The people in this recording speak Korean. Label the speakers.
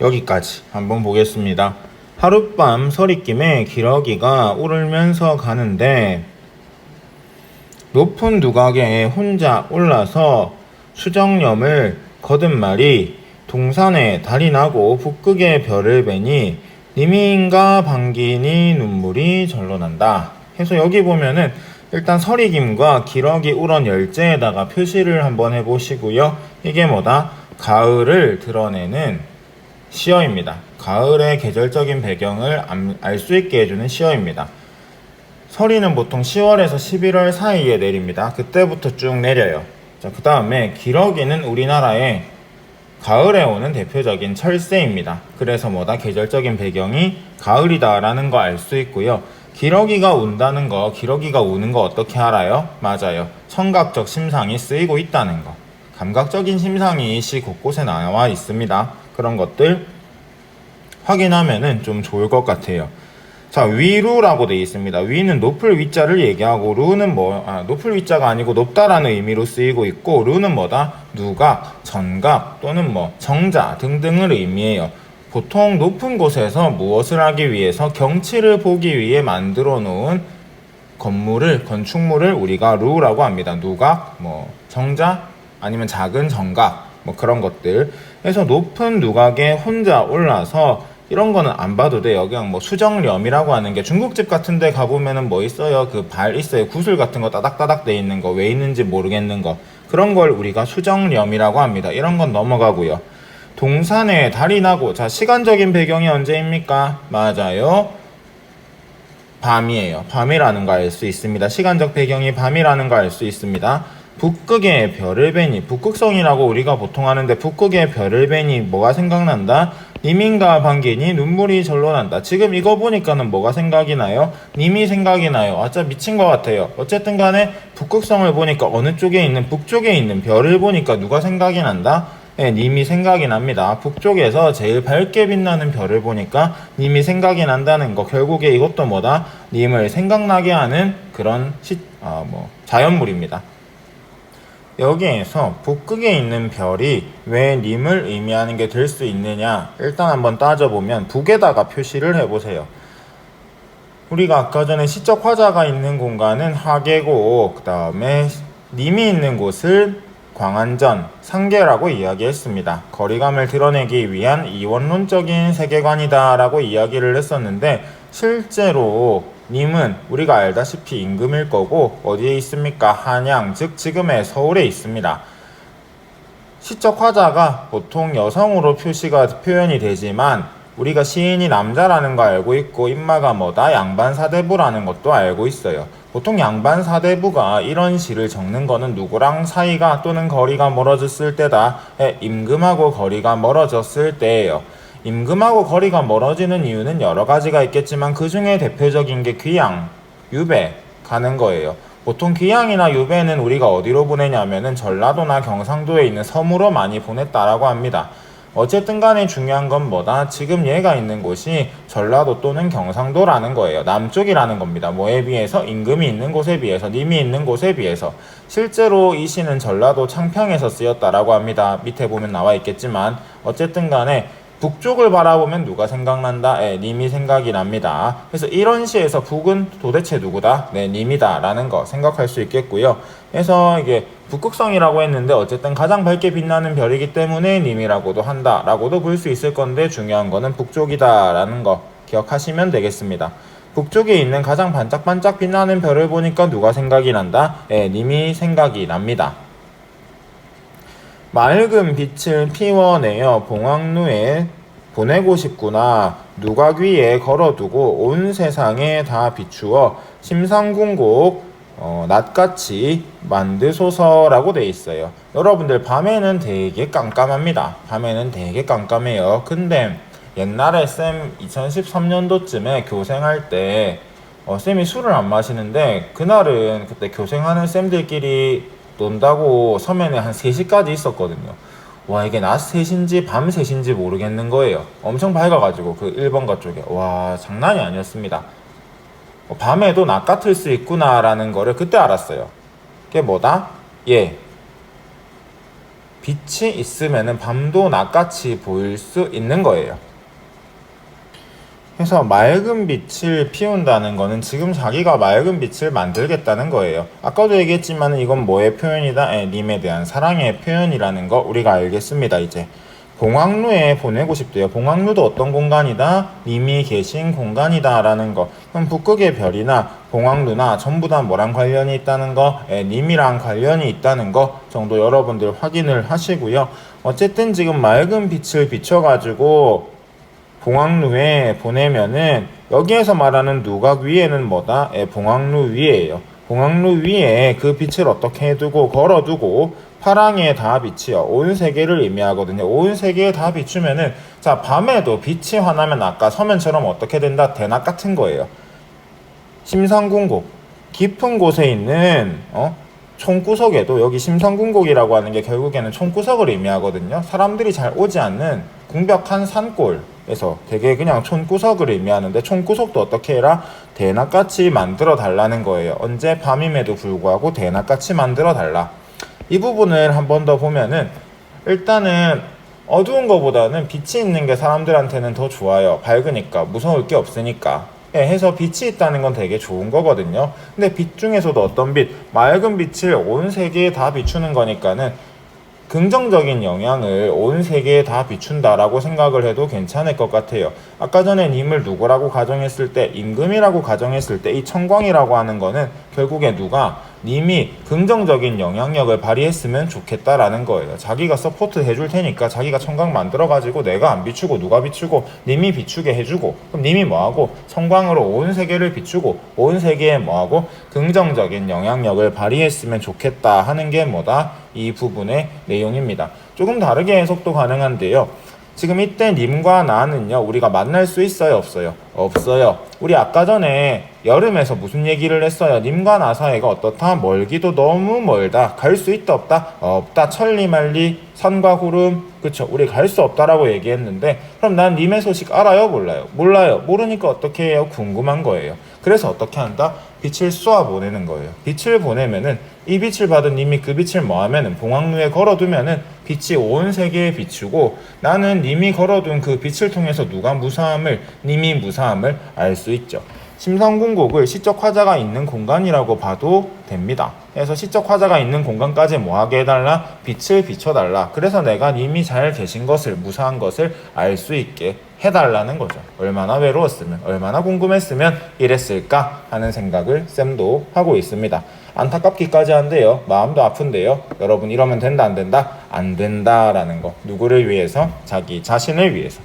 Speaker 1: 여기까지 한번 보겠습니다. 하룻밤 서리김에 기러기가 오르면서 가는데 높은 누각에 혼자 올라서 수정염을 거둔 말이 동산에 달이 나고 북극에 별을 베니 님인가 반기니 눈물이 절로 난다 해서 여기 보면은 일단 서리김과 기러기 우런 열제에다가 표시를 한번 해보시고요. 이게 뭐다? 가을을 드러내는 시어입니다. 가을의 계절적인 배경을 알 수 있게 해주는 시어입니다. 서리는 보통 10월에서 11월 사이에 내립니다. 그때부터 쭉 내려요. 자, 그 다음에 기러기는 우리나라에 가을에 오는 대표적인 철새입니다. 그래서 뭐다? 계절적인 배경이 가을이다 라는 거 알 수 있고요. 기러기가 운다는 거, 기러기가 우는 거 어떻게 알아요? 맞아요. 청각적 심상이 쓰이고 있다는 거. 감각적인 심상이 시 곳곳에 나와 있습니다. 그런 것들 확인하면은 좀 좋을 것 같아요. 자, 위루라고 되어 있습니다. 위는 높을 위자를 얘기하고 루는 높을 위자가 아니고 높다라는 의미로 쓰이고 있고 루는 뭐다? 누각, 전각 또는 정자 등등을 의미해요. 보통 높은 곳에서 무엇을 하기 위해서 경치를 보기 위해 만들어 놓은 건축물을 우리가 루라고 합니다. 누각, 정자 아니면 작은 정각 그런 것들. 그래서 높은 누각에 혼자 올라서 이런 거는 안 봐도 돼요. 그냥 수정염이라고 하는 게 중국집 같은 데 가보면은 있어요. 그 발 있어요. 구슬 같은 거 따닥따닥 돼 있는 거. 왜 있는지 모르겠는 거. 그런 걸 우리가 수정염이라고 합니다. 이런 건 넘어가고요. 동산에 달이 나고, 자, 시간적인 배경이 언제입니까? 맞아요. 밤이에요. 밤이라는 거 알 수 있습니다. 시간적 배경이 밤이라는 거 알 수 있습니다. 북극의 별을 베니, 북극성이라고 우리가 보통 하는데 북극의 별을 베니 뭐가 생각난다? 님인가 반기니 눈물이 절로 난다. 지금 이거 보니까는 뭐가 생각이 나요? 님이 생각이 나요. 아, 진짜 미친 것 같아요. 어쨌든 간에 북극성을 보니까 어느 쪽에 있는, 북쪽에 있는 별을 보니까 누가 생각이 난다? 네, 님이 생각이 납니다. 북쪽에서 제일 밝게 빛나는 별을 보니까 님이 생각이 난다는 거. 결국에 이것도 뭐다? 님을 생각나게 하는 그런 자연물입니다. 여기에서 북극에 있는 별이 왜 님을 의미하는 게 될 수 있느냐? 일단 한번 따져보면 북에다가 표시를 해보세요. 우리가 아까 전에 시적 화자가 있는 공간은 하계고 그 다음에 님이 있는 곳을 광안전, 상계라고 이야기했습니다. 거리감을 드러내기 위한 이원론적인 세계관이다 라고 이야기를 했었는데 실제로 님은 우리가 알다시피 임금일 거고 어디에 있습니까? 한양, 즉 지금의 서울에 있습니다. 시적 화자가 보통 여성으로 표현이 되지만 우리가 시인이 남자라는 거 알고 있고 인마가 뭐다? 양반사대부라는 것도 알고 있어요. 보통 양반사대부가 이런 시를 적는 거는 누구랑 사이가 또는 거리가 멀어졌을 때다. 임금하고 거리가 멀어졌을 때예요. 임금하고 거리가 멀어지는 이유는 여러 가지가 있겠지만 그 중에 대표적인 게 귀양, 유배 가는 거예요. 보통 귀양이나 유배는 우리가 어디로 보내냐면은 전라도나 경상도에 있는 섬으로 많이 보냈다라고 합니다. 어쨌든 간에 중요한 건 뭐다? 지금 얘가 있는 곳이 전라도 또는 경상도라는 거예요. 남쪽이라는 겁니다. 뭐에 비해서? 임금이 있는 곳에 비해서, 님이 있는 곳에 비해서. 실제로 이 시는 전라도 창평에서 쓰였다라고 합니다. 밑에 보면 나와 있겠지만 어쨌든 간에 북쪽을 바라보면 누가 생각난다? 님이 생각이 납니다. 그래서 이런 시에서 북은 도대체 누구다? 님이다 라는 거 생각할 수 있겠고요. 그래서 이게 북극성이라고 했는데 어쨌든 가장 밝게 빛나는 별이기 때문에 님이라고도 한다 라고도 볼 수 있을 건데 중요한 거는 북쪽이다 라는 거 기억하시면 되겠습니다. 북쪽에 있는 가장 반짝반짝 빛나는 별을 보니까 누가 생각이 난다? 님이 생각이 납니다. 맑은 빛을 피워내어 봉황루에 보내고 싶구나. 누각 위에 걸어두고 온 세상에 다 비추어 심상궁곡 낮같이 만드소서라고 돼 있어요. 여러분들 밤에는 되게 깜깜합니다. 밤에는 되게 깜깜해요. 근데 옛날에 쌤 2013년도쯤에 교생할 때 쌤이 술을 안 마시는데 그날은 그때 교생하는 쌤들끼리 논다고 섬에는 한 3시까지 있었거든요. 와, 이게 낮 3시인지 밤 3시인지 모르겠는 거예요. 엄청 밝아가지고 그 1번가 쪽에. 와, 장난이 아니었습니다. 밤에도 낮 같을 수 있구나 라는 거를 그때 알았어요. 그게 뭐다? 빛이 있으면은 밤도 낮같이 보일 수 있는 거예요. 그래서 맑은 빛을 피운다는 거는 지금 자기가 맑은 빛을 만들겠다는 거예요. 아까도 얘기했지만 이건 뭐의 표현이다? 님에 대한 사랑의 표현이라는 거 우리가 알겠습니다. 이제 봉황루에 보내고 싶대요. 봉황루도 어떤 공간이다? 님이 계신 공간이다 라는 거. 그럼 북극의 별이나 봉황루나 전부 다 뭐랑 관련이 있다는 거? 님이랑 관련이 있다는 거 정도 여러분들 확인을 하시고요. 어쨌든 지금 맑은 빛을 비춰가지고 봉황루에 보내면은 여기에서 말하는 누각 위에는 뭐다? 봉황루 위에예요. 봉황루 위에 그 빛을 어떻게 해두고 걸어두고 파랑에 다 비치어 온 세계를 의미하거든요. 온 세계에 다 비추면은 자 밤에도 빛이 환하면 아까 서면처럼 어떻게 된다? 대낮 같은 거예요. 심상궁곡 깊은 곳에 있는 총구석에도 여기 심상궁곡이라고 하는 게 결국에는 총구석을 의미하거든요. 사람들이 잘 오지 않는 궁벽한 산골에서 되게 그냥 총구석을 의미하는데 총구석도 어떻게 해라? 대낮같이 만들어 달라는 거예요. 언제? 밤임에도 불구하고 대낮같이 만들어 달라. 이 부분을 한 번 더 보면은 일단은 어두운 것보다는 빛이 있는 게 사람들한테는 더 좋아요. 밝으니까 무서울 게 없으니까. 해서 빛이 있다는 건 되게 좋은 거거든요. 근데 빛 중에서도 어떤 빛? 맑은 빛을 온 세계에 다 비추는 거니까는 긍정적인 영향을 온 세계에 다 비춘다라고 생각을 해도 괜찮을 것 같아요. 아까 전에 님을 누구라고 가정했을 때, 임금이라고 가정했을 때 이 청광이라고 하는 거는 결국에 누가 님이 긍정적인 영향력을 발휘했으면 좋겠다라는 거예요. 자기가 서포트 해줄 테니까 자기가 청광 만들어가지고 내가 안 비추고 누가 비추고 님이 비추게 해주고 그럼 님이 뭐하고 청광으로 온 세계를 비추고 온 세계에 뭐하고 긍정적인 영향력을 발휘했으면 좋겠다 하는 게 뭐다? 이 부분의 내용입니다. 조금 다르게 해석도 가능한데요. 지금 이때 님과 나는요 우리가 만날 수 있어요 없어요? 없어요. 우리 아까 전에 여름에서 무슨 얘기를 했어요? 님과 나 사이가 어떻다? 멀기도 너무 멀다. 갈 수 있다 없다? 없다. 천리말리 산과 구름 그쵸? 우리 갈 수 없다라고 얘기했는데 그럼 난 님의 소식 알아요 몰라요? 몰라요. 모르니까 어떻게 해요? 궁금한 거예요. 그래서 어떻게 한다? 빛을 쏘아 보내는 거예요. 빛을 보내면은 이 빛을 받은 님이 그 빛을 뭐하면은 봉황루에 걸어두면은 빛이 온 세계에 비추고 나는 님이 걸어둔 그 빛을 통해서 누가 무사함을 님이 무사함을 알 수 있죠. 심상궁곡을 시적 화자가 있는 공간이라고 봐도 됩니다. 그래서 시적 화자가 있는 공간까지 뭐하게 해달라? 빛을 비춰달라. 그래서 내가 님이 잘 계신 것을 무사한 것을 알 수 있게 해달라는 거죠. 얼마나 외로웠으면 얼마나 궁금했으면 이랬을까 하는 생각을 쌤도 하고 있습니다. 안타깝기까지 한데요. 마음도 아픈데요. 여러분 이러면 된다 안 된다? 안 된다라는 거. 누구를 위해서? 자기 자신을 위해서.